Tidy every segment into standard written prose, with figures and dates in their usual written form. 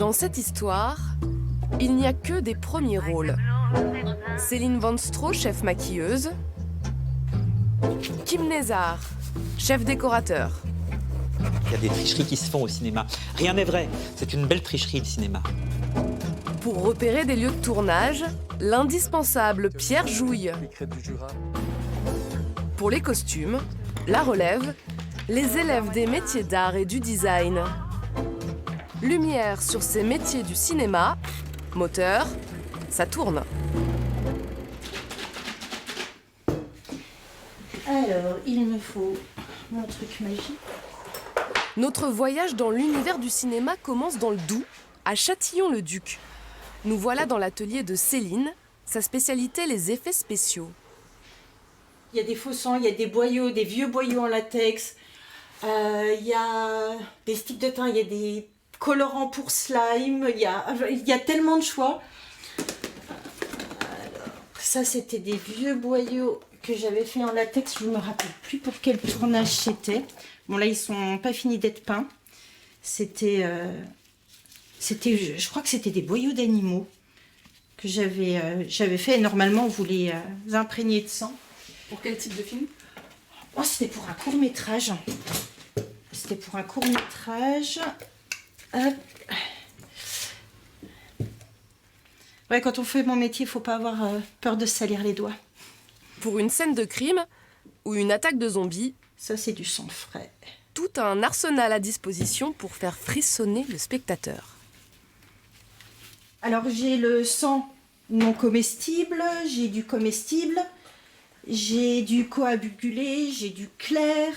Dans cette histoire, il n'y a que des premiers rôles. Céline Van Stroh, chef maquilleuse. Kim Nezar, chef décorateur. Il y a des tricheries qui se font au cinéma. Rien n'est vrai, c'est une belle tricherie le cinéma. Pour repérer des lieux de tournage, l'indispensable Pierre Jouille. Pour les costumes, la relève, les élèves des métiers d'art et du design. Lumière sur ces métiers du cinéma, moteur, ça tourne. Alors, il me faut mon truc magique. Notre voyage dans l'univers du cinéma commence dans le Doubs, à Châtillon-le-Duc. Nous voilà dans l'atelier de Céline, sa spécialité les effets spéciaux. Il y a des faux sangs, il y a des boyaux, des vieux boyaux en latex. Il y a des sticks de teint, il y a des colorants pour slime. Il y a tellement de choix. Alors, ça, c'était des vieux boyaux que j'avais fait en latex. Je ne me rappelle plus pour quel tournage c'était. Bon, là, ils sont pas finis d'être peints. C'était, je crois que c'était des boyaux d'animaux que j'avais fait. Et normalement, vous les imprégnez de sang. Pour quel type de film? Oh, c'était pour un court-métrage. C'était pour un court-métrage. Hop. Ouais, quand on fait mon métier, il ne faut pas avoir peur de se salir les doigts. Pour une scène de crime ou une attaque de zombies, Ça, c'est du sang frais. tout un arsenal à disposition pour faire frissonner le spectateur. Alors, j'ai le sang non comestible, j'ai du comestible, j'ai du coagulé, j'ai du clair,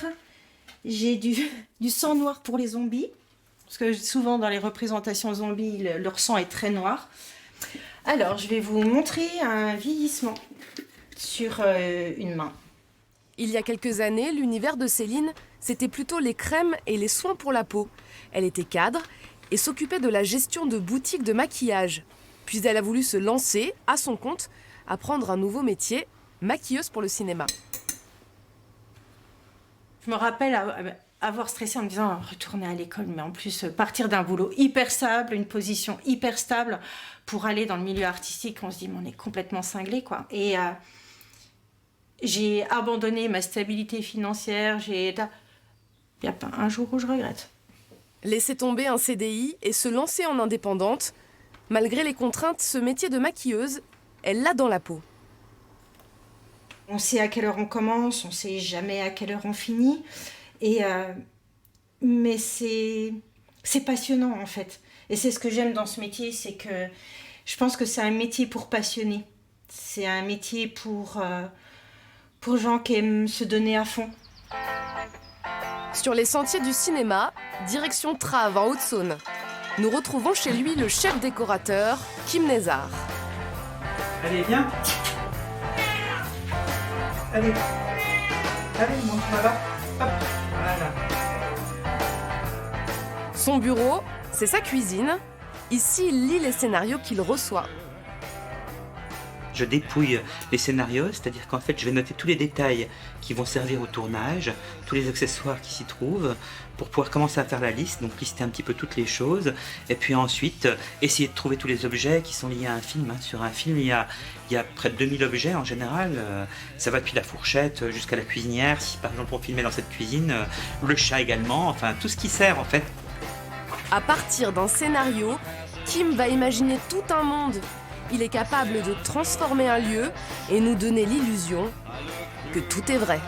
j'ai du sang noir pour les zombies. Parce que souvent, dans les représentations zombies, leur sang est très noir. Alors, je vais vous montrer un vieillissement sur une main. Il y a quelques années, l'univers de Céline, c'était plutôt les crèmes et les soins pour la peau. Elle était cadre et s'occupait de la gestion de boutiques de maquillage. Puis elle a voulu se lancer, à son compte, apprendre un nouveau métier, maquilleuse pour le cinéma. Je me rappelle avoir stressé en me disant retourner à l'école, mais en plus partir d'un boulot hyper stable, une position hyper stable pour aller dans le milieu artistique, on se dit mais on est complètement cinglé quoi. Et j'ai abandonné ma stabilité financière, il n'y a pas un jour où je regrette. Laisser tomber un CDI et se lancer en indépendante, malgré les contraintes, ce métier de maquilleuse, elle l'a dans la peau. On sait à quelle heure on commence, on sait jamais à quelle heure on finit. Mais c'est passionnant en fait. Et c'est ce que j'aime dans ce métier, c'est que je pense que c'est un métier pour passionnés. C'est un métier pour gens qui aiment se donner à fond. Sur les sentiers du cinéma, direction Trave en Haute-Saône. Nous retrouvons chez lui le chef décorateur, Kim Nezar. Allez, viens. Allez, monte là-bas. Hop, voilà. Son bureau, c'est sa cuisine. Ici, il lit les scénarios qu'il reçoit. Je dépouille les scénarios, c'est-à-dire qu'en fait je vais noter tous les détails qui vont servir au tournage, tous les accessoires qui s'y trouvent, pour pouvoir commencer à faire la liste, donc lister un petit peu toutes les choses, et puis ensuite essayer de trouver tous les objets qui sont liés à un film. Sur un film, il y a près de 2000 objets en général, ça va depuis la fourchette jusqu'à la cuisinière, si par exemple on filmait dans cette cuisine, le chat également, enfin tout ce qui sert en fait. À partir d'un scénario, Kim va imaginer tout un monde. Il est capable de transformer un lieu et nous donner l'illusion que tout est vrai.